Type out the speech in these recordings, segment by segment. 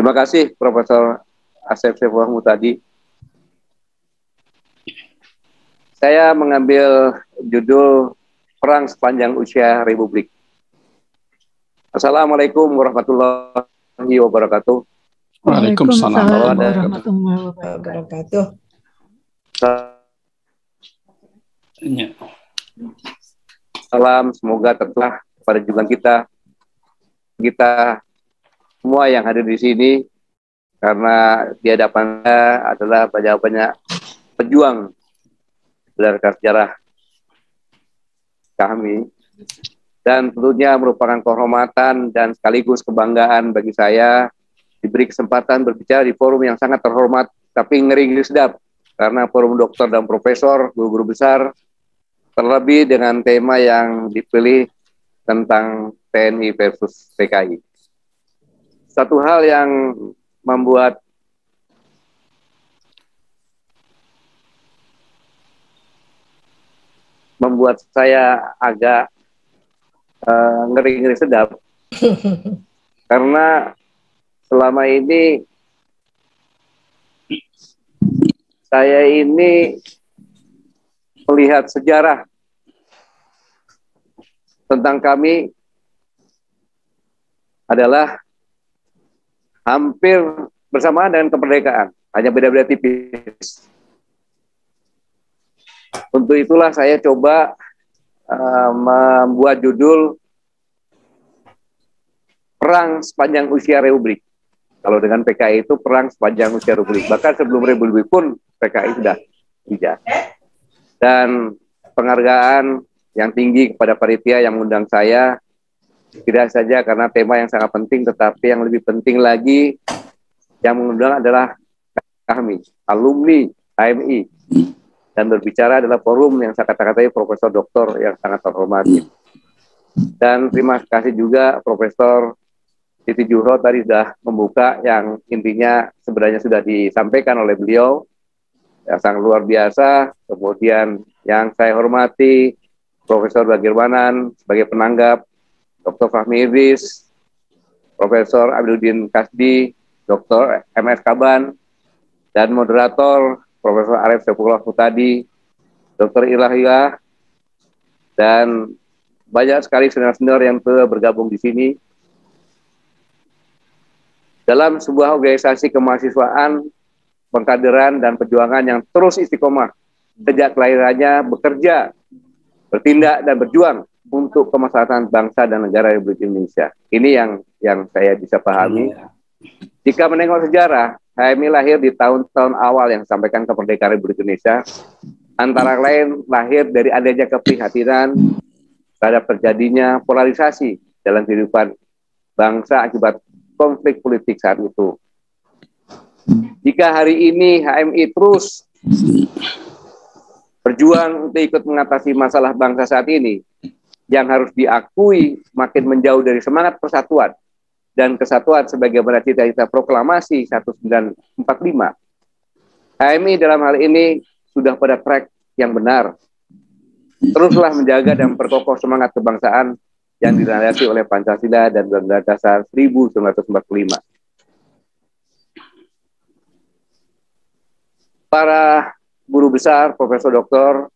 Terima kasih Profesor Asep Saifulah Muhtadi. Saya mengambil judul Perang Sepanjang Usia Republik. Assalamualaikum warahmatullahi wabarakatuh. Waalaikumsalam warahmatullahi wabarakatuh. Salam, semoga tetap pada junjungan kita semua yang hadir di sini, karena di hadapannya adalah banyak pejuang berdasarkan sejarah kami, dan tentunya merupakan kehormatan dan sekaligus kebanggaan bagi saya diberi kesempatan berbicara di forum yang sangat terhormat, tapi ngeri-ngeri sedap, karena forum dokter dan profesor, guru-guru besar, terlebih dengan tema yang dipilih tentang TNI versus PKI. Satu hal yang membuat saya agak ngeri-ngeri sedap karena selama ini saya ini melihat sejarah tentang kami adalah hampir bersamaan dengan kemerdekaan, hanya beda-beda tipis. Untuk itulah saya coba membuat judul Perang Sepanjang Usia Republik. Kalau dengan PKI itu perang sepanjang usia Republik. Bahkan sebelum Republik pun PKI sudah tidak. Dan penghargaan yang tinggi kepada panitia yang mengundang saya, tidak saja karena tema yang sangat penting, tetapi yang lebih penting lagi yang mengundang adalah kami, alumni HMI. Dan berbicara adalah forum yang saya kata-katai profesor doktor yang sangat terhormat. Dan terima kasih juga Profesor Siti Juhro tadi sudah membuka yang intinya sebenarnya sudah disampaikan oleh beliau, yang sangat luar biasa. Kemudian yang saya hormati Profesor Bagirmanan sebagai penanggap, Dr. Fahmi Idris, Profesor Abdudin Kasdi, Dr. MS Kaban, dan moderator Profesor Arif Saifulah Muhtadi, Dr. Ilahiyah, dan banyak sekali senior-senior yang telah bergabung di sini dalam sebuah organisasi kemahasiswaan, pengkaderan, dan perjuangan yang terus istiqomah sejak kelahirannya bekerja, bertindak, dan berjuang untuk kemaslahatan bangsa dan negara Republik Indonesia. Ini yang saya bisa pahami. Jika menengok sejarah, HMI lahir di tahun-tahun awal yang disampaikan kemerdekaan Republik Indonesia, antara lain lahir dari adanya keprihatinan terhadap terjadinya polarisasi dalam kehidupan bangsa akibat konflik politik saat itu. Jika hari ini HMI terus berjuang untuk ikut mengatasi masalah bangsa saat ini, yang harus diakui makin menjauh dari semangat persatuan dan kesatuan sebagaimana cita-cita proklamasi 1945, HMI dalam hal ini sudah pada track yang benar. Teruslah menjaga dan memperkokoh semangat kebangsaan yang dilandasi oleh Pancasila dan Undang-Undang Dasar 1945. Para guru besar, profesor doktor,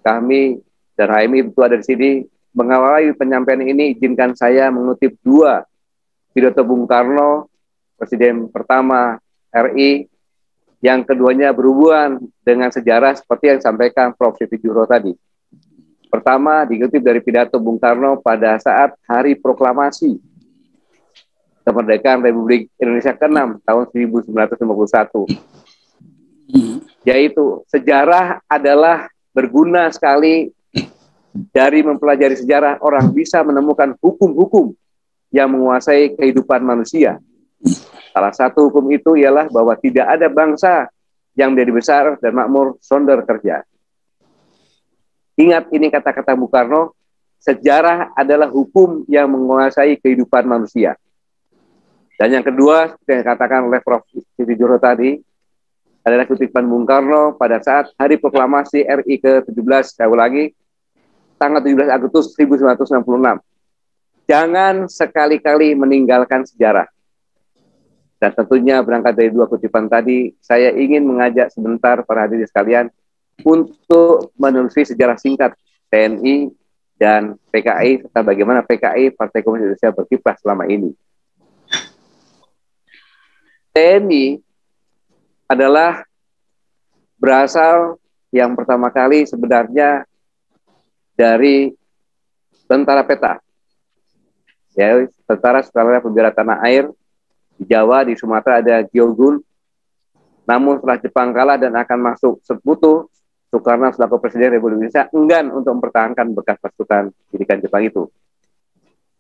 kami dan HMI itu ada di sini. Mengawali penyampaian ini, izinkan saya mengutip dua pidato Bung Karno, Presiden pertama RI, yang keduanya berhubungan dengan sejarah seperti yang disampaikan Prof. Siti Juhro tadi. Pertama, dikutip dari pidato Bung Karno pada saat Hari Proklamasi Kemerdekaan Republik Indonesia ke-6 tahun 1951. Yaitu, sejarah adalah berguna sekali. Dari mempelajari sejarah, orang bisa menemukan hukum-hukum yang menguasai kehidupan manusia. Salah satu hukum itu ialah bahwa tidak ada bangsa yang menjadi besar dan makmur sonder kerja. Ingat ini kata-kata Bung Karno, sejarah adalah hukum yang menguasai kehidupan manusia. Dan yang kedua, yang dikatakan oleh Prof. Siti Juhro tadi, adalah kutipan Bung Karno pada saat Hari Proklamasi RI ke-17, saya ulangi, tanggal 17 Agustus 1966. Jangan sekali-kali meninggalkan sejarah. Dan tentunya berangkat dari dua kutipan tadi, saya ingin mengajak sebentar para hadirin sekalian untuk menelusuri sejarah singkat TNI dan PKI, serta bagaimana PKI, Partai Komunis Indonesia, berkiprah selama ini. TNI adalah berasal yang pertama kali sebenarnya dari tentara peta, ya, tentara sukarela pembela tanah air. Di Jawa, di Sumatera ada Gyogun. Namun setelah Jepang kalah dan akan masuk sekutu, Soekarno selaku Presiden Republik Indonesia enggan untuk mempertahankan bekas pasukan didikan Jepang itu.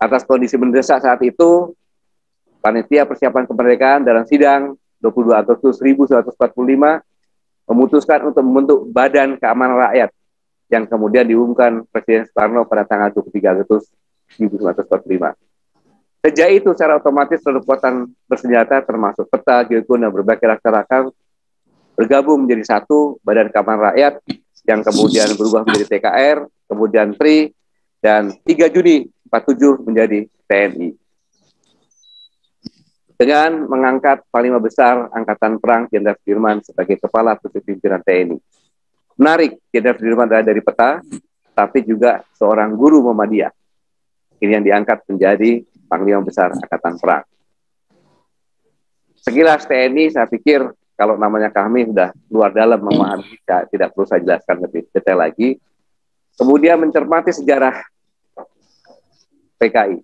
Atas kondisi mendesak saat itu, Panitia Persiapan Kemerdekaan dalam sidang 22 Agustus 1945 memutuskan untuk membentuk Badan Keamanan Rakyat yang kemudian diumumkan Presiden Soekarno pada tanggal 23 Agustus 1945. Sejak itu secara otomatis seluruh kekuatan bersenjata termasuk peta, Gyogun, dan berbagai laskar bergabung menjadi satu Badan Keamanan Rakyat yang kemudian berubah menjadi TKR, kemudian TRI, dan 3 Juni 47 menjadi TNI. Dengan mengangkat Panglima Besar Angkatan Perang Jenderal Sudirman sebagai Kepala Pusat Pimpinan TNI. Menarik, Jenderal Sudirman adalah dari peta, tapi juga seorang guru Muhammadiyah. Ini yang diangkat menjadi Panglima Besar Angkatan Perang. Sekilas TNI, saya pikir kalau namanya kami sudah luar dalam memahami, tidak perlu saya jelaskan lebih detail lagi. Kemudian mencermati sejarah PKI.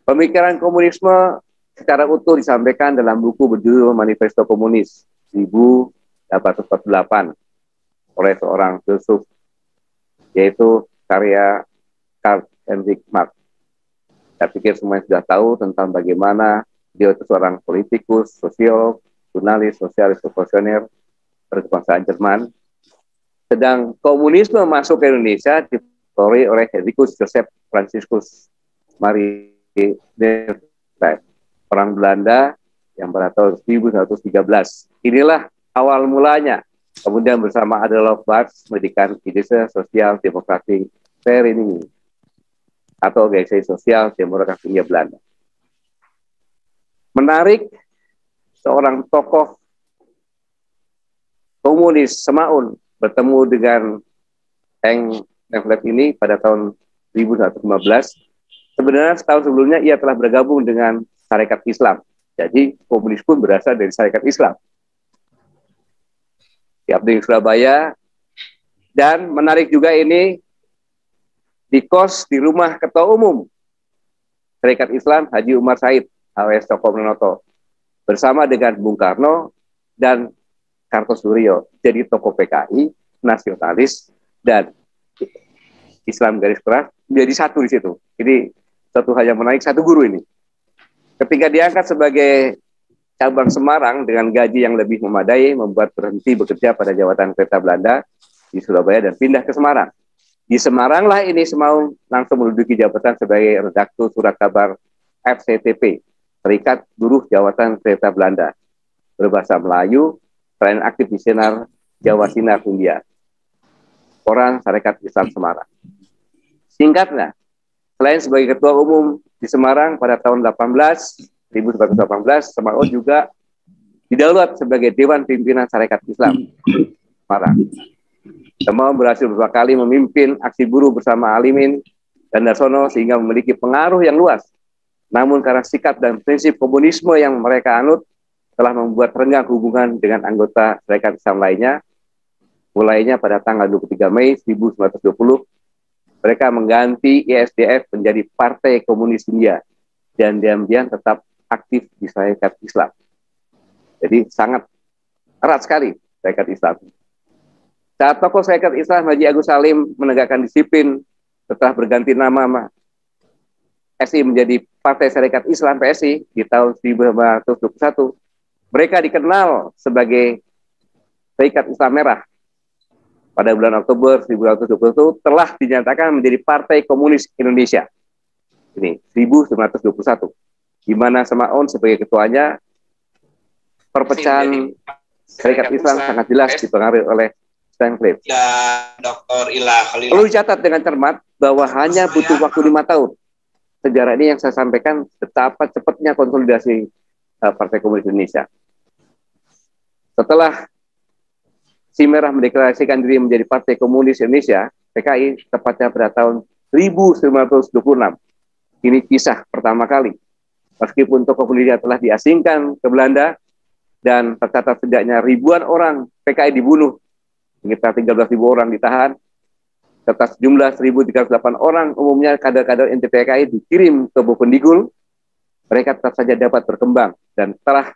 Pemikiran komunisme secara utuh disampaikan dalam buku berjudul Manifesto Komunis 1848 oleh seorang filsuf, yaitu karya Karl Heinrich Marx. Saya pikir semuanya sudah tahu tentang bagaimana dia itu seorang politikus, sosiolog, jurnalis, sosialis, revolusioner berkebangsaan Jerman. Sedang komunisme masuk ke Indonesia dipelopori oleh Hendrikus Joseph Franciscus Marie Delft, orang Belanda yang pada tahun 1913. Inilah awal mulanya. Kemudian bersama Adolf Busch mendirikan Indonesia Sosial Demokratik Vereniging atau organisasi sosial demokrasi Hindia Belanda. Menarik, seorang tokoh komunis Semaun bertemu dengan Englet ini pada tahun 1915. Sebenarnya setahun sebelumnya ia telah bergabung dengan Sarekat Islam. Jadi komunis pun berasal dari Sarekat Islam. Di Abdi Surabaya. Dan menarik juga ini, di kos di rumah Ketua Umum Sarekat Islam Haji Umar Said alias Cokro Aminoto bersama dengan Bung Karno dan Kartosuryo, jadi tokoh PKI, nasionalis dan Islam garis keras menjadi satu di situ. Ini satu hal yang menarik, satu guru ini. Ketika diangkat sebagai cabang Semarang dengan gaji yang lebih memadai, membuat berhenti bekerja pada jabatan kereta Belanda di Surabaya dan pindah ke Semarang. Di Semaranglah ini Semaun langsung menduduki jabatan sebagai redaktur surat kabar FCTP, Serikat Buruh Jawatan Kereta Belanda, berbahasa Melayu, selain aktif di Sinar Jawa Sinar Hindia, Koran Sarekat Islam Semarang. Singkatnya, selain sebagai Ketua Umum di Semarang pada tahun 1918, Semaun juga didaulat sebagai Dewan Pimpinan Sarekat Islam Semarang. Semaun berhasil beberapa kali memimpin aksi buruh bersama Alimin dan Darsono sehingga memiliki pengaruh yang luas. Namun karena sikap dan prinsip komunisme yang mereka anut telah membuat renggang hubungan dengan anggota Sarekat Islam lainnya. Mulainya pada tanggal 23 Mei 1920, mereka mengganti ISDF menjadi Partai Komunis India dan diam-diam tetap aktif di Sarekat Islam. Jadi sangat erat sekali Sarekat Islam. Saat tokoh Sarekat Islam Haji Agus Salim menegakkan disiplin setelah berganti nama SI menjadi Partai Sarekat Islam PSI di tahun 1921, mereka dikenal sebagai Sarekat Islam Merah. Pada bulan Oktober 1921 telah dinyatakan menjadi Partai Komunis Indonesia. Ini 1921, di mana Semaun sebagai ketuanya. Perpecahan Sarekat Islam sangat jelas dipengaruhi oleh Stancliffe. Perlu dicatat dengan cermat bahwa hanya butuh waktu 5 tahun. Sejarah ini yang saya sampaikan betapa cepatnya konsolidasi Partai Komunis Indonesia. Setelah Si Merah mendeklarasikan diri menjadi Partai Komunis Indonesia, PKI, tepatnya pada tahun 1926. Ini kisah pertama kali. Meskipun tokoh pendirinya telah diasingkan ke Belanda, dan tercatat setidaknya ribuan orang PKI dibunuh, sekitar 13.000 orang ditahan, serta sejumlah 1.308 orang, umumnya kader-kader inti PKI, dikirim ke Bovendigul, mereka tetap saja dapat berkembang dan telah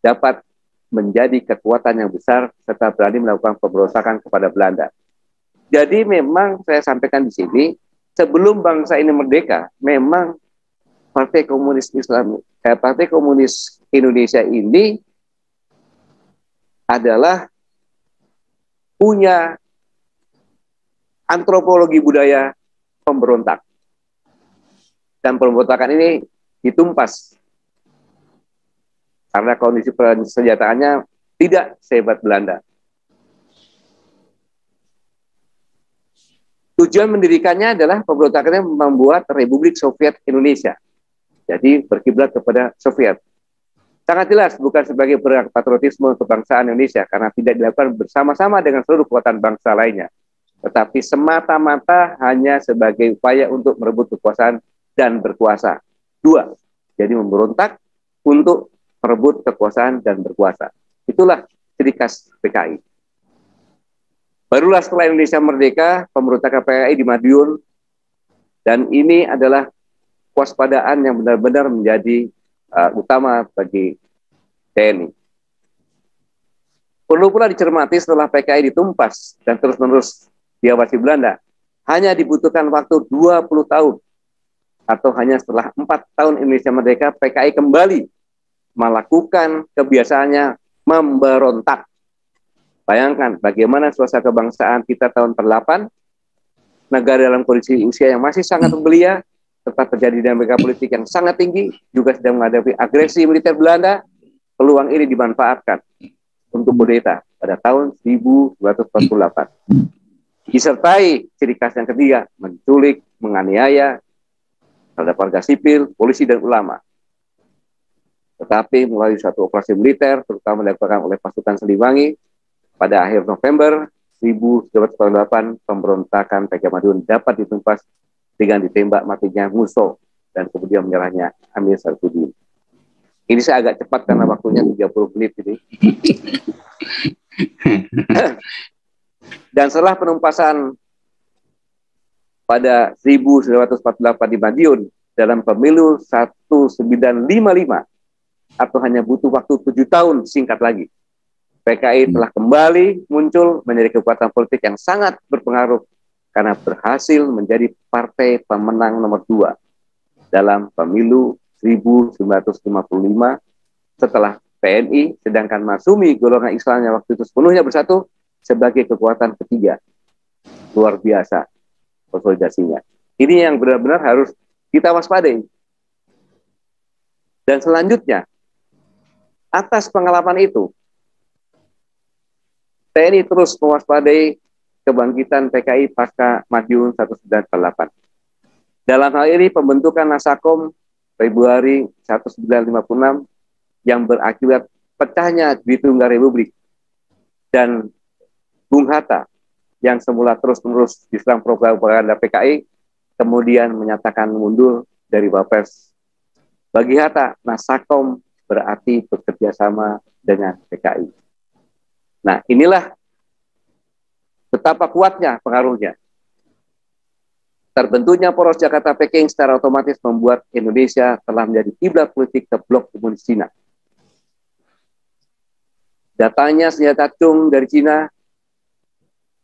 dapat menjadi kekuatan yang besar serta berani melakukan pemberontakan kepada Belanda. Jadi memang saya sampaikan di sini, sebelum bangsa ini merdeka, memang Partai Komunis Partai Komunis Indonesia ini adalah punya antropologi budaya pemberontak. Dan pemberontakan ini ditumpas karena kondisi persenjataannya tidak sehebat Belanda. Tujuan mendirikannya adalah pemberontakannya membuat Republik Soviet Indonesia. Jadi berkiblat kepada Soviet. Sangat jelas bukan sebagai berak patriotisme kebangsaan Indonesia karena tidak dilakukan bersama-sama dengan seluruh kekuatan bangsa lainnya. Tetapi semata-mata hanya sebagai upaya untuk merebut kekuasaan dan berkuasa. Dua, jadi memberontak untuk merebut kekuasaan dan berkuasa. Itulah ciri khas PKI. Barulah setelah Indonesia merdeka, pemberontakan PKI di Madiun, dan ini adalah kewaspadaan yang benar-benar menjadi utama bagi TNI. Perlu pula dicermati setelah PKI ditumpas dan terus-menerus diawasi Belanda, hanya dibutuhkan waktu 20 tahun, atau hanya setelah 4 tahun Indonesia merdeka, PKI kembali melakukan kebiasaannya memberontak. Bayangkan bagaimana suasana kebangsaan kita tahun 48, negara dalam kondisi usia yang masih sangat belia, tetap terjadi dinamika politik yang sangat tinggi, juga sedang menghadapi agresi militer Belanda. Peluang ini dimanfaatkan untuk kudeta pada tahun 1948. Disertai ciri khas yang ketiga, menculik, menganiaya terhadap warga sipil, polisi, dan ulama. Tetapi melalui suatu operasi militer, terutama dilakukan oleh pasukan Siliwangi, pada akhir November 1948, pemberontakan PKI Madiun dapat ditumpas dengan ditembak matinya Musso dan kemudian menyerahnya Amir Sarfuddin. Ini saya agak cepat karena waktunya 30 menit ini. Dan setelah penumpasan pada 1948 di Madiun dalam pemilu 1955, atau hanya butuh waktu 7 tahun singkat lagi, PKI telah kembali muncul menjadi kekuatan politik yang sangat berpengaruh karena berhasil menjadi partai pemenang nomor 2 dalam pemilu 1955 setelah PNI, sedangkan Masyumi golongan Islamnya waktu itu sepenuhnya bersatu sebagai kekuatan ketiga. Luar biasa konsolidasinya. Ini yang benar-benar harus kita waspadai. Dan selanjutnya, atas pengalaman itu, TNI terus mewaspadai kebangkitan PKI pasca Madiun 1948. Dalam hal ini pembentukan Nasakom Februari 1956 yang berakibat pecahnya Dwitunggal Republik, dan Bung Hatta yang semula terus-menerus diserang propaganda PKI kemudian menyatakan mundur dari Wapres. Bagi Hatta, Nasakom berarti bekerja sama dengan PKI. Nah, inilah betapa kuatnya pengaruhnya. Terbentuknya poros Jakarta-Peking secara otomatis membuat Indonesia telah menjadi kiblat politik ke blok komunis Cina. Datangnya senjata Chung dari Cina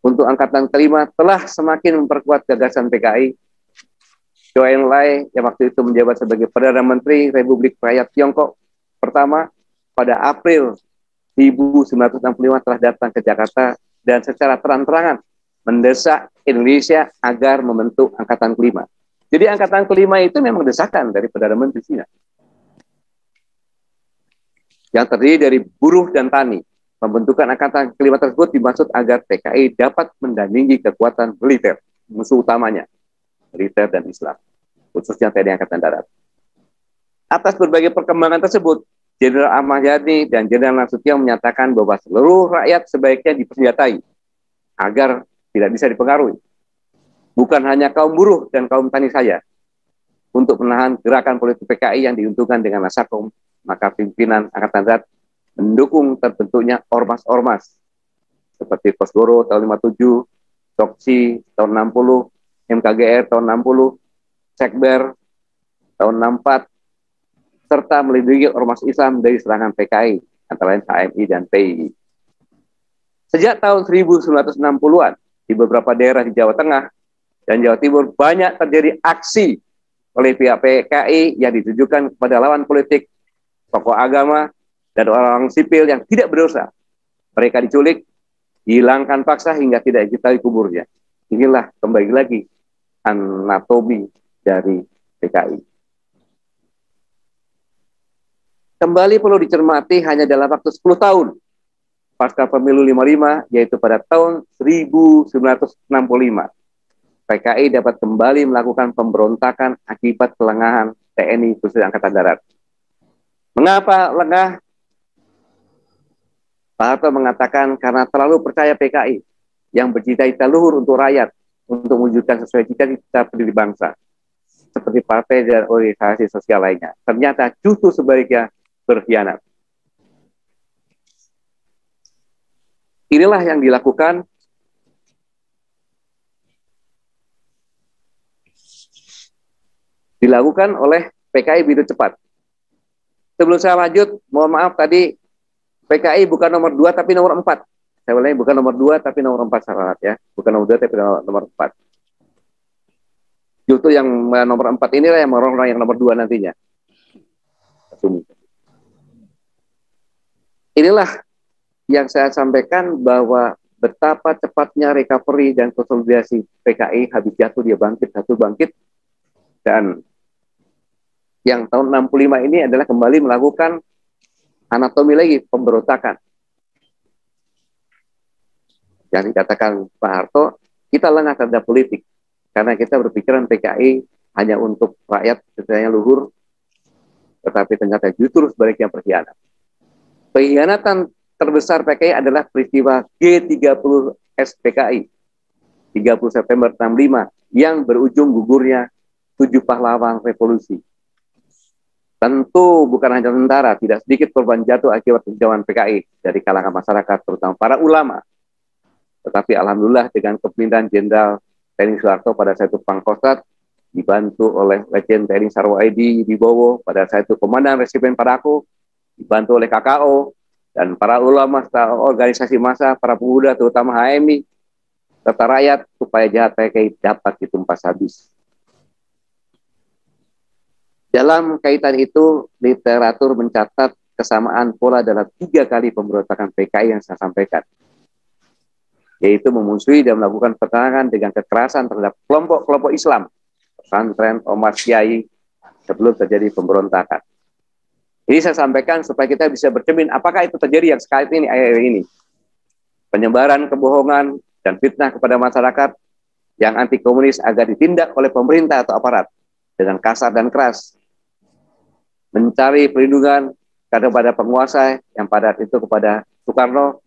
untuk angkatan kelima telah semakin memperkuat gagasan PKI. Zhou Enlai yang waktu itu menjabat sebagai Perdana Menteri Republik Rakyat Tiongkok pertama pada April 1965 telah datang ke Jakarta dan secara terang-terangan mendesak Indonesia agar membentuk angkatan kelima. Jadi angkatan kelima itu memang desakan dari Perdana Menteri Cina, yang terdiri dari buruh dan tani. Pembentukan angkatan kelima tersebut dimaksud agar PKI dapat mendandingi kekuatan militer, musuh utamanya, militer dan Islam, khususnya TNI Angkatan Darat. Atas berbagai perkembangan tersebut, Jenderal Ahmad Yani dan Jenderal Nasution menyatakan bahwa seluruh rakyat sebaiknya dipersenjatai agar tidak bisa dipengaruhi. Bukan hanya kaum buruh dan kaum tani saja. Untuk menahan gerakan politik PKI yang diuntungkan dengan Nasakom, maka pimpinan Angkatan Darat mendukung terbentuknya ormas-ormas seperti Kosgoro tahun 57, Toksi tahun 60, MKGR tahun 60, Sekber tahun 64, serta melindungi ormas Islam dari serangan PKI, antara lain HMI dan PII. Sejak tahun 1960-an, di beberapa daerah di Jawa Tengah dan Jawa Timur banyak terjadi aksi oleh pihak PKI yang ditujukan kepada lawan politik, tokoh agama, dan orang-orang sipil yang tidak berdosa. Mereka diculik, dihilangkan paksa hingga tidak diketahui kuburnya. Inilah kembali lagi anatomi dari PKI. Kembali perlu dicermati hanya dalam waktu 10 tahun pasca pemilu 55, yaitu pada tahun 1965. PKI dapat kembali melakukan pemberontakan akibat kelengahan TNI khususnya Angkatan Darat. Mengapa lengah? Pak Harto mengatakan karena terlalu percaya PKI yang bercita-cita luhur untuk rakyat, untuk mewujudkan sesuai cita-cita pendiri bangsa, seperti partai dan organisasi sosial lainnya. Ternyata justru sebaliknya berkhianat. Inilah yang dilakukan oleh PKI begitu cepat. Sebelum saya lanjut, mohon maaf tadi PKI bukan nomor 2 tapi nomor 4. Saya ulangi, bukan nomor 2 tapi nomor 4 syarat ya. Bukan nomor 2 tapi nomor 4. Justru yang nomor 4 inilah yang orang-orang yang nomor 2 nantinya. Inilah yang saya sampaikan bahwa betapa cepatnya recovery dan konsolidasi PKI, habis jatuh dia bangkit, dan yang tahun 65 ini adalah kembali melakukan anatomi lagi, pemberontakan. Yang dikatakan Pak Harto, kita lengah terhadap politik, karena kita berpikiran PKI hanya untuk rakyat, sebenarnya luhur, tetapi ternyata justru sebaliknya berkhianat. Pengkhianatan terbesar PKI adalah peristiwa G30S PKI 30 September 65 yang berujung gugurnya 7 pahlawan revolusi. Tentu bukan hanya tentara, tidak sedikit korban jatuh akibat kejauhan PKI dari kalangan masyarakat, terutama para ulama. Tetapi alhamdulillah dengan kepemimpinan Jenderal TNI Soeharto pada saat itu Pangkostrat, dibantu oleh Legend TNI Sarwo Aidi Wibowo, pada saat itu Komandan Resimen Padako, dibantu oleh KKO, dan para ulama, organisasi massa, para pemuda, terutama HMI, serta rakyat, supaya jahat PKI dapat ditumpas habis. Dalam kaitan itu, literatur mencatat kesamaan pola dalam 3 kali pemberontakan PKI yang saya sampaikan, yaitu memusuhi dan melakukan pertahanan dengan kekerasan terhadap kelompok-kelompok Islam, pesantren, ormas, kiai, sebelum terjadi pemberontakan. Ini saya sampaikan supaya kita bisa bercermin apakah itu terjadi yang sekali ini, akhir ini. Penyebaran kebohongan dan fitnah kepada masyarakat yang anti komunis agar ditindak oleh pemerintah atau aparat dengan kasar dan keras. Mencari perlindungan kepada penguasa yang pada itu kepada Soekarno,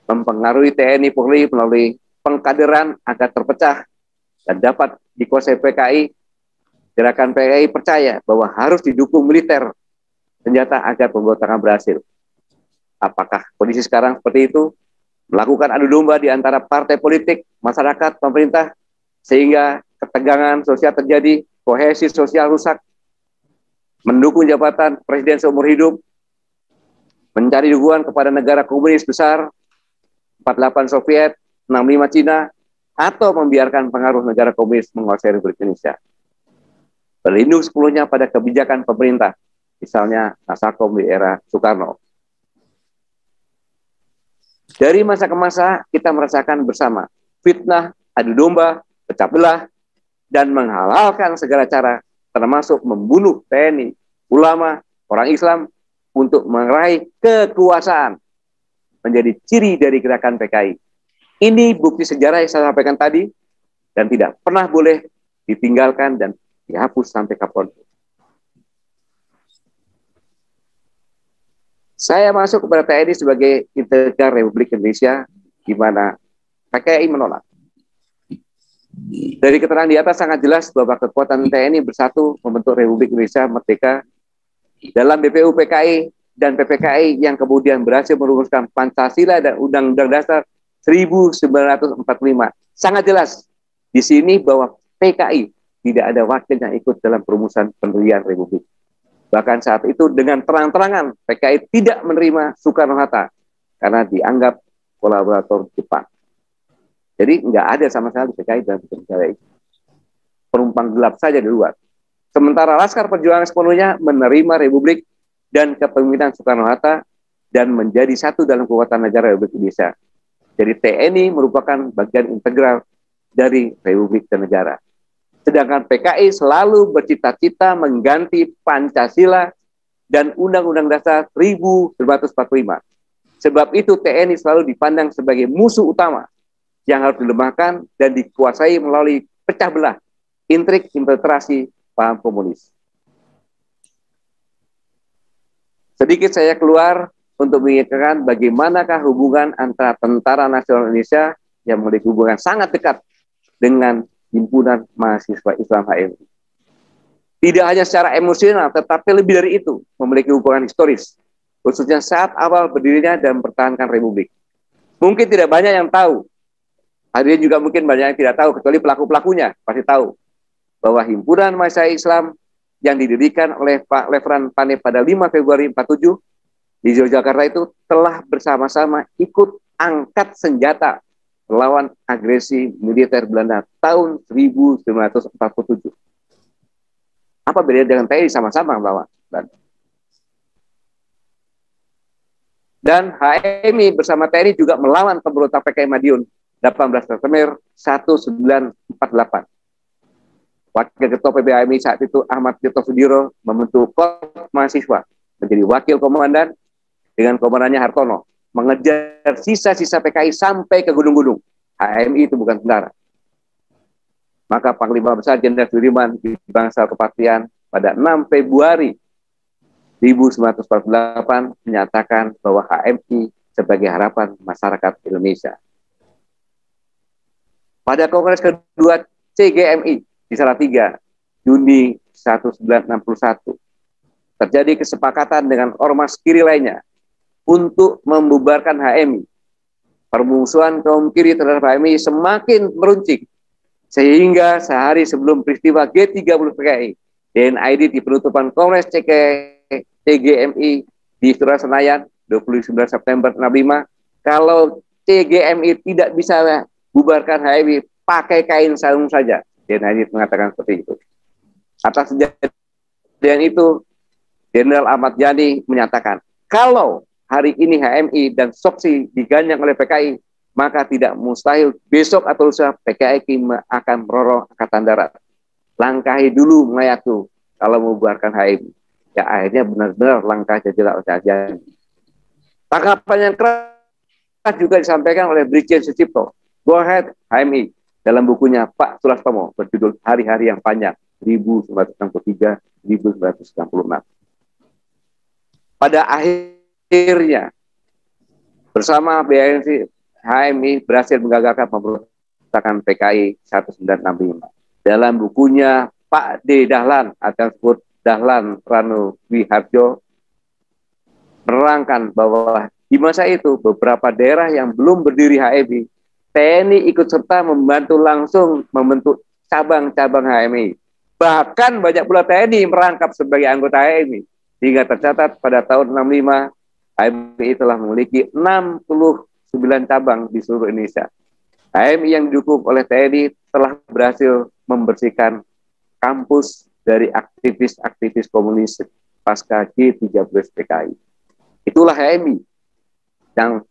mempengaruhi TNI Polri melalui pengkaderan agar terpecah dan dapat dikuasai PKI. Gerakan PKI percaya bahwa harus didukung militer senjata agar pemberontakan berhasil. Apakah kondisi sekarang seperti itu? Melakukan adu domba di antara partai politik, masyarakat, pemerintah, sehingga ketegangan sosial terjadi, kohesi sosial rusak, mendukung jabatan presiden seumur hidup, mencari dukungan kepada negara komunis besar, 48 Soviet, 65 Cina, atau membiarkan pengaruh negara komunis menguasai Republik Indonesia. Berlindung sepenuhnya pada kebijakan pemerintah, misalnya Nasakom di era Soekarno. Dari masa ke masa kita merasakan bersama fitnah, adu domba, pecah belah, dan menghalalkan segala cara, termasuk membunuh TNI, ulama, orang Islam, untuk meraih kekuasaan, menjadi ciri dari gerakan PKI. Ini bukti sejarah yang saya sampaikan tadi, dan tidak pernah boleh ditinggalkan dan dihapus sampai kapanpun. Saya masuk kepada TNI sebagai integral Republik Indonesia, di mana PKI menolak. Dari keterangan di atas sangat jelas bahwa kekuatan TNI bersatu membentuk Republik Indonesia merdeka dalam BPU PKI dan PPKI yang kemudian berhasil merumuskan Pancasila dan Undang-Undang Dasar 1945. Sangat jelas di sini bahwa PKI tidak ada wakil yang ikut dalam perumusan pendirian Republik. Bahkan saat itu dengan terang-terangan PKI tidak menerima Soekarno-Hatta karena dianggap kolaborator Jepang. Jadi nggak ada sama sekali PKI dalam negara itu. Penumpang gelap saja di luar. Sementara Laskar Perjuangan sepenuhnya menerima Republik dan kepemimpinan Soekarno-Hatta dan menjadi satu dalam kekuatan negara Republik Indonesia. Jadi TNI merupakan bagian integral dari Republik dan negara. Sedangkan PKI selalu bercita-cita mengganti Pancasila dan Undang-Undang Dasar 1945. Sebab itu TNI selalu dipandang sebagai musuh utama yang harus dilemahkan dan dikuasai melalui pecah belah, intrik, infiltrasi, paham komunis. Sedikit saya keluar untuk mengingatkan bagaimanakah hubungan antara Tentara Nasional Indonesia yang memiliki hubungan sangat dekat dengan Himpunan Mahasiswa Islam HMI. Tidak hanya secara emosional, tetapi lebih dari itu, memiliki hubungan historis, khususnya saat awal berdirinya dan mempertahankan Republik. Mungkin tidak banyak yang tahu, hadirin juga mungkin banyak yang tidak tahu, kecuali pelaku-pelakunya pasti tahu, bahwa Himpunan Mahasiswa Islam yang didirikan oleh Pak Lefran Pane pada 5 Februari 47 di Yogyakarta itu telah bersama-sama ikut angkat senjata melawan agresi militer Belanda tahun 1947. Apa bedanya dengan TNI sama-sama melawan Belanda? Dan HMI bersama TNI juga melawan pemberontak PKI Madiun 18 September 1948. Wakil Ketua PBHMI saat itu Ahmad Tirto Sudiro membentuk Korps Mahasiswa menjadi wakil komandan dengan komandannya Hartono, mengejar sisa-sisa PKI sampai ke gunung-gunung. HMI itu bukan tentara. Maka Panglima Besar Jenderal Sudirman di Bangsa Kepastian pada 6 Februari 1948 menyatakan bahwa HMI sebagai harapan masyarakat Indonesia. Pada Kongres kedua CGMI di Salatiga, Juni 1961, terjadi kesepakatan dengan ormas kiri lainnya untuk membubarkan HMI. Permusuhan kaum kiri terhadap HMI semakin meruncing, sehingga sehari sebelum peristiwa G30 PKI, DNID di penutupan Kongres CGMI di Istora Senayan 29 September 65, kalau CGMI tidak bisa bubarkan HMI, pakai kain sarung saja. DNID mengatakan seperti itu. Atas kejadian itu, Jenderal Ahmad Yani menyatakan, kalau hari ini HMI dan SOKSI diganyang oleh PKI, maka tidak mustahil besok atau lusa PKI akan merorong Angkatan Darat. Langkahi dulu Mayatu kalau membubarkan HMI. Ya akhirnya benar-benar langkah jajal oleh tanggapan yang keras juga disampaikan oleh Brigjen Sucipto. Go ahead HMI dalam bukunya Pak Sulastomo berjudul Hari-Hari yang Panjang 1963-1996. Pada akhirnya bersama BNI HMI berhasil menggagalkan pemberontakan PKI 1965. Dalam bukunya Pak D. Dahlan atau disebut Dahlan Ranu Wiharjo menerangkan bahwa di masa itu beberapa daerah yang belum berdiri HMI, TNI ikut serta membantu langsung membentuk cabang-cabang HMI. Bahkan banyak pula TNI merangkap sebagai anggota HMI. Hingga tercatat pada tahun 65, HMI telah memiliki 69 cabang di seluruh Indonesia. HMI yang didukung oleh TNI telah berhasil membersihkan kampus dari aktivis-aktivis komunis pasca G30 PKI. Itulah HMI yang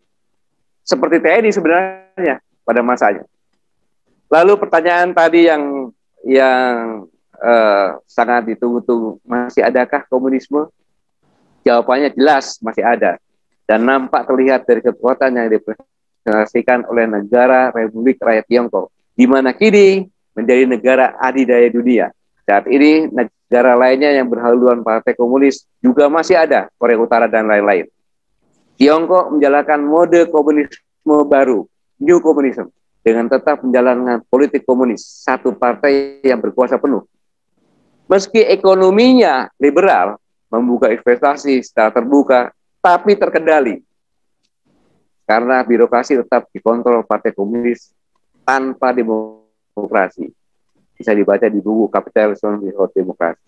seperti TNI sebenarnya pada masanya. Lalu pertanyaan tadi yang sangat ditunggu-tunggu, masih adakah komunisme? Jawabannya jelas masih ada. Dan nampak terlihat dari kekuatan yang dipresentasikan oleh negara Republik Rakyat Tiongkok, di mana kini menjadi negara adidaya dunia. Saat ini negara lainnya yang berhaluan partai komunis juga masih ada, Korea Utara dan lain-lain. Tiongkok menjalankan mode komunisme baru, New Communism, dengan tetap menjalankan politik komunis, satu partai yang berkuasa penuh. Meski ekonominya liberal, membuka investasi secara terbuka, tapi terkendali. Karena birokrasi tetap dikontrol partai komunis tanpa demokrasi. Bisa dibaca di buku Kapitalisme Without Demokrasi.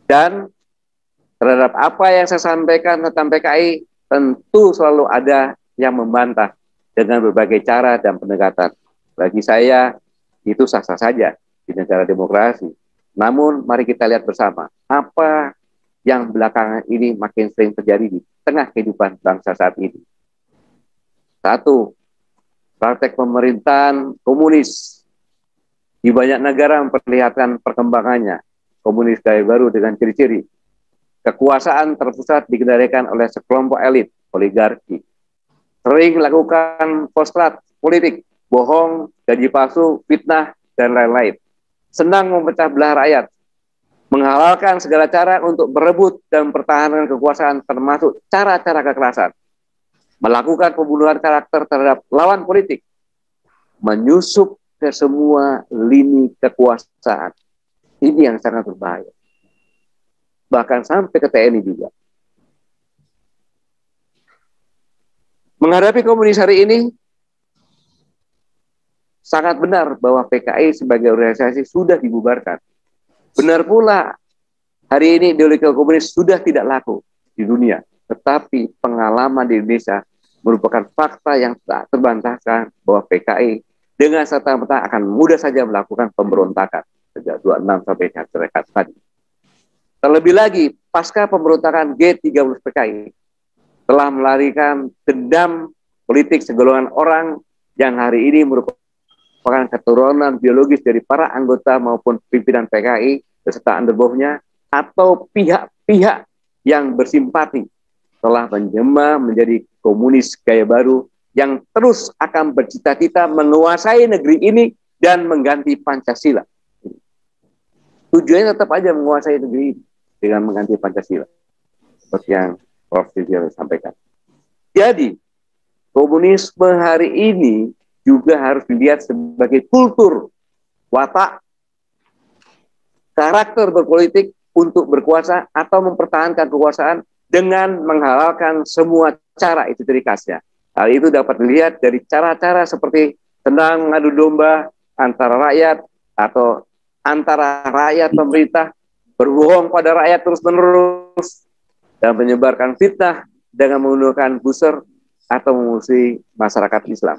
Dan terhadap apa yang saya sampaikan tentang PKI, tentu selalu ada yang membantah dengan berbagai cara dan pendekatan. Bagi saya, itu sah-sah saja di negara demokrasi. Namun, mari kita lihat bersama, apa yang belakangan ini makin sering terjadi di tengah kehidupan bangsa saat ini. Satu, praktek pemerintahan komunis. Di banyak negara memperlihatkan perkembangannya. Komunis gaya baru dengan ciri-ciri kekuasaan terpusat dikendalikan oleh sekelompok elit, oligarki. Sering melakukan postrat politik, bohong, gaji palsu, fitnah, dan lain-lain. Senang memecah belah rakyat, menghalalkan segala cara untuk berebut dan mempertahankan kekuasaan termasuk cara-cara kekerasan. Melakukan pembunuhan karakter terhadap lawan politik, menyusup ke semua lini kekuasaan. Ini yang sangat berbahaya. Bahkan sampai ke TNI juga. Menghadapi komunis hari ini, sangat benar bahwa PKI sebagai organisasi sudah dibubarkan. Benar pula, hari ini ideologi komunis sudah tidak laku di dunia. Tetapi pengalaman di Indonesia merupakan fakta yang tak terbantahkan bahwa PKI dengan serta-merta akan mudah saja melakukan pemberontakan sejak 26 sampai Syarikat tadi. Terlebih lagi, pasca pemberontakan G30 PKI telah melarikan dendam politik segolongan orang yang hari ini merupakan keturunan biologis dari para anggota maupun pimpinan PKI beserta underbownya atau pihak-pihak yang bersimpati telah menjelma menjadi komunis gaya baru yang terus akan bercita-cita menguasai negeri ini dan mengganti Pancasila. Tujuannya tetap aja menguasai negeri ini dengan mengganti Pancasila, seperti yang Prof. Didi sampaikan. Jadi, komunisme hari ini juga harus dilihat sebagai kultur, watak, karakter berpolitik untuk berkuasa atau mempertahankan kekuasaan dengan menghalalkan semua cara itu ciri khasnya. Hal itu dapat dilihat dari cara-cara seperti senang mengadu domba antara rakyat atau antara rakyat pemerintah, berbohong pada rakyat terus-menerus, dan menyebarkan fitnah dengan menggunakan buzzer atau memusuhi masyarakat Islam.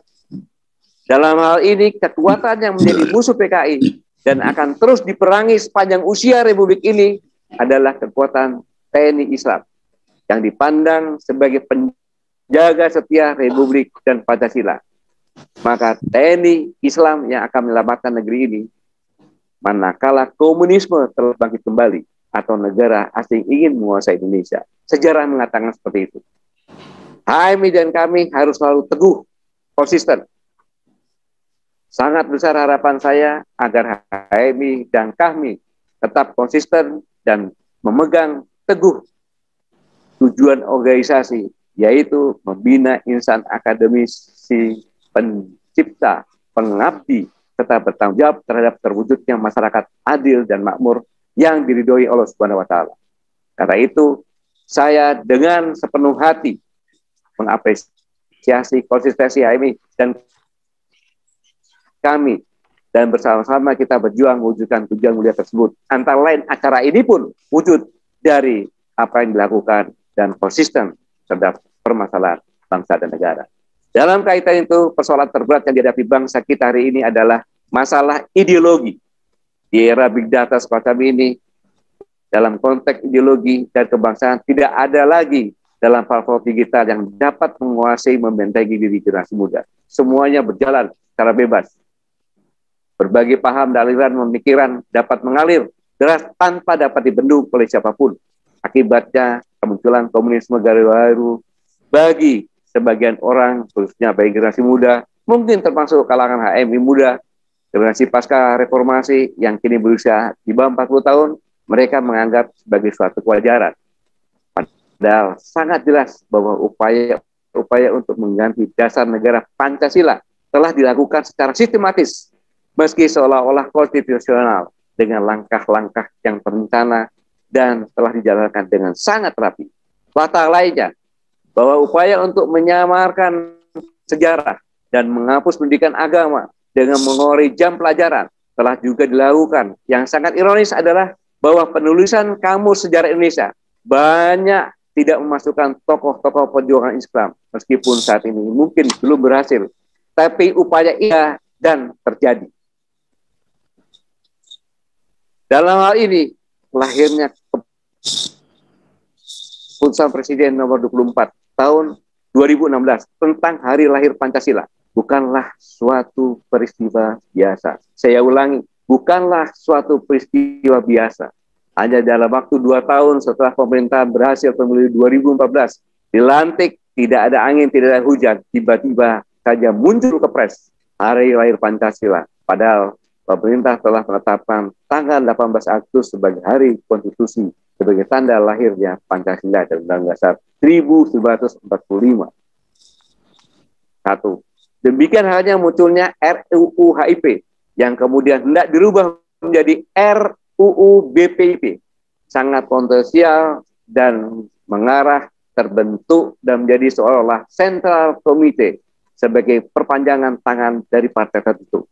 Dalam hal ini, kekuatan yang menjadi musuh PKI dan akan terus diperangi sepanjang usia Republik ini adalah kekuatan TNI Islam yang dipandang sebagai penjaga setia Republik dan Pancasila. Maka TNI Islam yang akan menyelamatkan negeri ini manakala komunisme telah bangkit kembali atau negara asing ingin menguasai Indonesia. Sejarah mengatakan seperti itu. HMI dan kami harus selalu teguh, konsisten. Sangat besar harapan saya agar HMI dan kami tetap konsisten dan memegang teguh tujuan organisasi, yaitu membina insan akademisi, pencipta, pengabdi, serta bertanggung jawab terhadap terwujudnya masyarakat adil dan makmur yang diridhoi Allah Subhanahu wa Ta'ala. Karena itu, saya dengan sepenuh hati mengapresiasi konsistensi HMI dan kami, dan bersama-sama kita berjuang mewujudkan tujuan mulia tersebut. Antara lain, acara ini pun wujud dari apa yang dilakukan dan konsisten terhadap permasalahan bangsa dan negara. Dalam kaitan itu, persoalan terberat yang dihadapi bangsa kita hari ini adalah masalah ideologi. Di era big data semacam ini, dalam konteks ideologi dan kebangsaan, tidak ada lagi dalam platform digital yang dapat menguasai membentengi diri generasi muda. Semuanya berjalan secara bebas. Berbagai paham dan aliran pemikiran dapat mengalir deras tanpa dapat dibendung oleh siapapun. Akibatnya, kemunculan komunisme gaya baru bagi sebagian orang, khususnya bagi generasi muda, mungkin termasuk kalangan HMI muda, generasi pasca reformasi yang kini berusia di bawah 40 tahun, mereka menganggap sebagai suatu kewajaran. Padahal sangat jelas bahwa upaya upaya untuk mengganti dasar negara Pancasila telah dilakukan secara sistematis, meski seolah-olah konstitusional, dengan langkah-langkah yang terencana dan telah dijalankan dengan sangat rapi. Fakta lainnya, bahwa upaya untuk menyamarkan sejarah dan menghapus pendidikan agama dengan mengotori jam pelajaran telah juga dilakukan. Yang sangat ironis adalah bahwa penulisan Kamus Sejarah Indonesia banyak tidak memasukkan tokoh-tokoh perjuangan Islam, meskipun saat ini mungkin belum berhasil, tapi upaya ini dan terjadi. Dalam hal ini, lahirnya Keputusan Presiden nomor 24 tahun 2016 tentang Hari Lahir Pancasila bukanlah suatu peristiwa biasa. Saya ulangi, bukanlah suatu peristiwa biasa. Hanya dalam waktu 2 tahun setelah pemerintah berhasil pemilu 2014, dilantik, tidak ada angin, tidak ada hujan, tiba-tiba saja muncul kepres Hari Lahir Pancasila. Padahal pemerintah telah menetapkan tanggal 18 Agustus sebagai Hari Konstitusi, sebagai tanda lahirnya Pancasila dan Undang-Undang Dasar 1945. Satu. Demikian halnya munculnya RUU HIP yang kemudian hendak dirubah menjadi RUU BPIP. Sangat kontroversial dan mengarah terbentuk dan menjadi seolah-olah Central Committee sebagai perpanjangan tangan dari partai tertentu.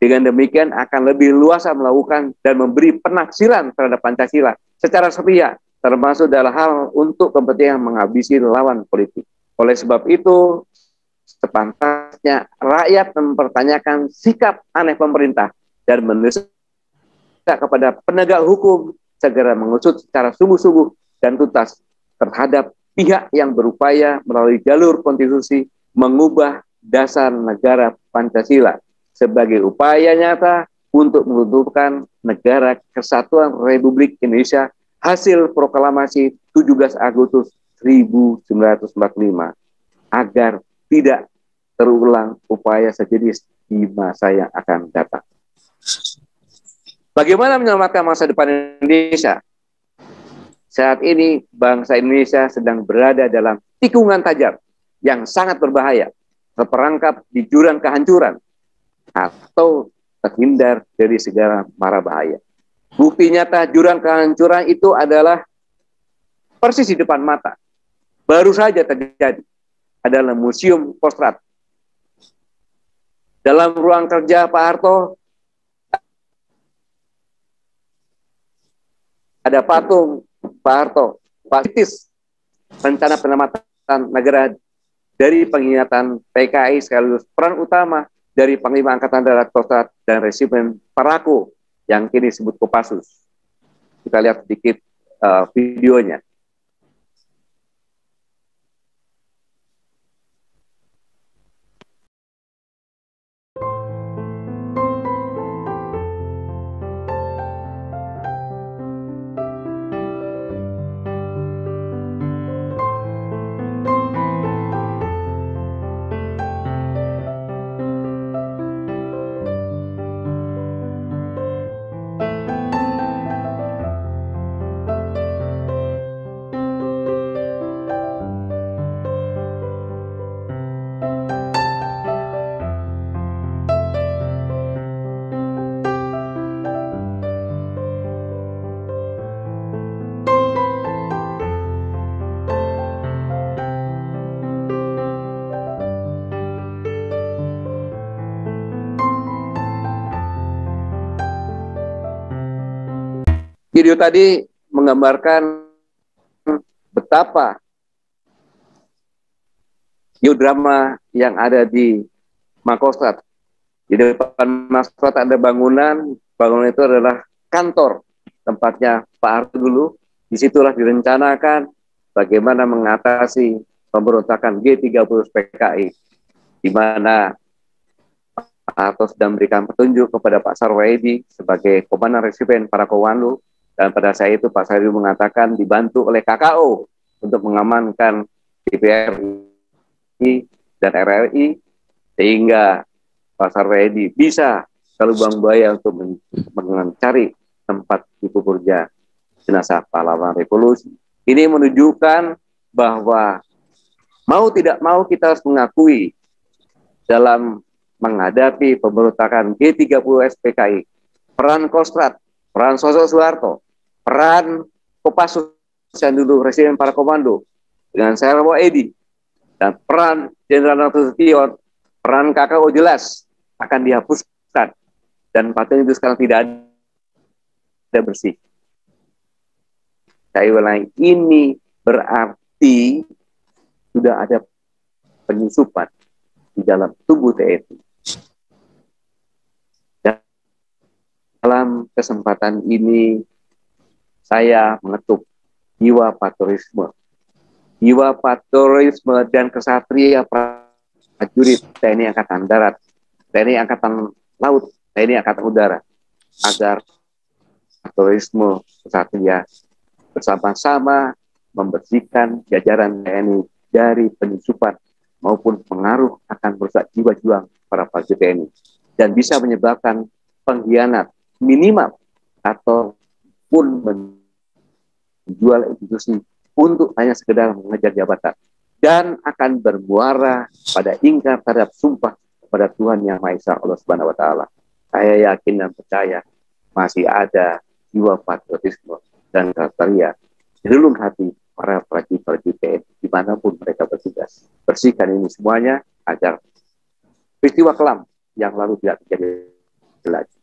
Dengan demikian akan lebih luas melakukan dan memberi penaksiran terhadap Pancasila secara sepihak, termasuk dalam hal untuk kepentingan menghabisi lawan politik. Oleh sebab itu, sepantasnya rakyat mempertanyakan sikap aneh pemerintah dan mendesak kepada penegak hukum segera mengusut secara sungguh-sungguh dan tuntas terhadap pihak yang berupaya melalui jalur konstitusi mengubah dasar negara Pancasila sebagai upaya nyata untuk menentukan negara Kesatuan Republik Indonesia hasil proklamasi 17 Agustus 1945 agar tidak terulang upaya sejenis di masa yang akan datang. Bagaimana menyelamatkan masa depan Indonesia? Saat ini bangsa Indonesia sedang berada dalam tikungan tajam yang sangat berbahaya, terperangkap di jurang kehancuran atau terhindar dari segala mara bahaya. Bukti nyata jurang kehancuran itu adalah persis di depan mata. Baru saja terjadi adalah Museum Kostrad. Dalam ruang kerja Pak Harto ada patung Pak Harto, Pak Sitis, rencana penyelamatan negara dari pengkhianatan PKI sekaligus peran utama dari Panglima Angkatan Darat Kostrad dan Resimen Parako yang kini disebut Kopassus. Kita lihat sedikit videonya. Video tadi menggambarkan betapa geodrama yang ada di Makostrad. Di depan Makostrad ada bangunan itu adalah kantor tempatnya Pak Harto dulu. Disitulah direncanakan bagaimana mengatasi pemberontakan G30 PKI, di mana Pak Harto sedang memberikan petunjuk kepada Pak Sarwoedi sebagai Komandan Resimen Parakowanlu. Dan pada saat itu Pak Sarwoedi mengatakan dibantu oleh KKO untuk mengamankan DPRI dan RRI, sehingga Pak Sarwoedi bisa ke Lubang Buaya untuk mencari tempat dikuburnya jenazah pahlawan revolusi. Ini menunjukkan bahwa Mau tidak mau kita harus mengakui dalam menghadapi pemberontakan G30 SPKI, peran Kostrad, peran sosok Soeharto, peran Kopassus yang dulu Residen Para Komando dengan Serwo Edi, dan peran Jenderal Nasution, peran KKO jelas akan dihapuskan dan paten itu sekarang tidak ada bersih. Saya ulangi, ini berarti sudah ada penyusupan di dalam tubuh TNI. Dalam kesempatan ini saya mengetuk jiwa patriotisme. Jiwa patriotisme dan kesatria prajurit TNI Angkatan Darat, TNI Angkatan Laut, TNI Angkatan Udara, agar patriotisme kesatria bersama-sama membersihkan jajaran TNI dari penyusupan maupun pengaruh akan merusak jiwa juang para prajurit TNI dan bisa menyebabkan pengkhianat minimal ataupun menjual institusi untuk hanya sekedar mengejar jabatan dan akan bermuara pada ingkar terhadap sumpah kepada Tuhan Yang Maha Esa Allah Subhanahu wa taala. Saya yakin dan percaya masih ada jiwa patriotisme dan kesatria di relung hati para prajurit TNI dimanapun mereka bertugas. Bersihkan ini semuanya agar peristiwa kelam yang lalu tidak terjadi lagi.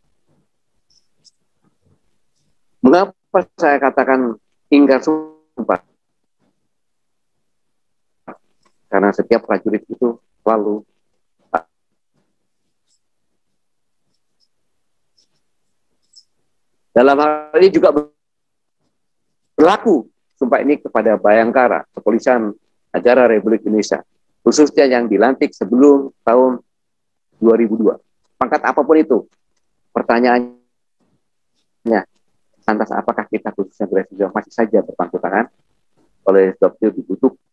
Mengapa saya katakan ingkar sumpah? Karena setiap prajurit itu selalu dalam hal ini juga berlaku sumpah ini kepada Bayangkara, Kepolisian Negara Republik Indonesia, khususnya yang dilantik sebelum tahun 2002. Pangkat apapun itu, pertanyaannya, lantas apakah kita khususnya presiden masih saja berpangku tangan? Oleh sebab itu dibutuhkan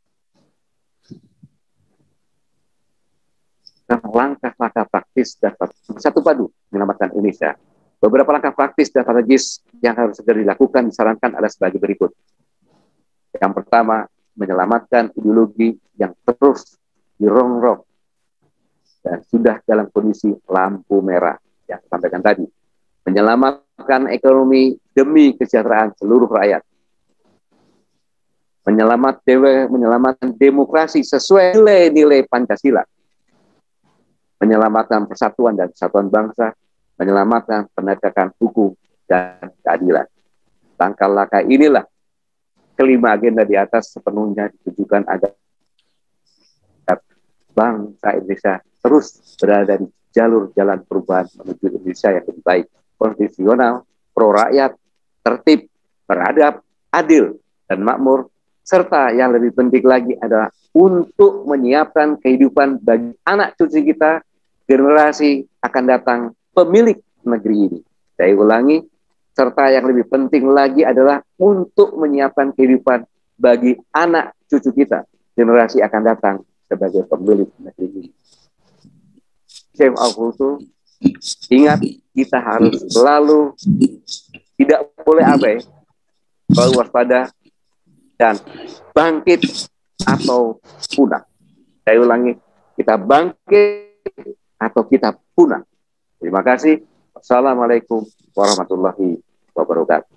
langkah-langkah praktis dan satu padu menyelamatkan Indonesia. Beberapa langkah praktis dan strategis yang harus segera dilakukan disarankan adalah sebagai berikut. Yang pertama, menyelamatkan ideologi yang terus dirongrong dan sudah dalam kondisi lampu merah yang disampaikan tadi. Menyelamatkan ekonomi demi kesejahteraan seluruh rakyat. Menyelamatkan demokrasi sesuai nilai-nilai Pancasila. Menyelamatkan persatuan dan kesatuan bangsa. Menyelamatkan penegakan hukum dan keadilan. Langkah-langkah inilah kelima agenda di atas sepenuhnya ditujukan agar bangsa Indonesia terus berada di jalur jalan perubahan menuju Indonesia yang lebih baik, konstitusional, pro rakyat, tertib, beradab, adil, dan makmur, serta yang lebih penting lagi adalah untuk menyiapkan kehidupan bagi anak cucu kita, generasi akan datang, pemilik negeri ini. Saya ulangi, serta yang lebih penting lagi adalah untuk menyiapkan kehidupan bagi anak cucu kita, generasi akan datang sebagai pemilik negeri ini. Ingat, kita harus selalu tidak boleh abai, selalu waspada, dan bangkit atau punah. Saya ulangi, kita bangkit atau kita punah. Terima kasih. Wassalamualaikum warahmatullahi wabarakatuh.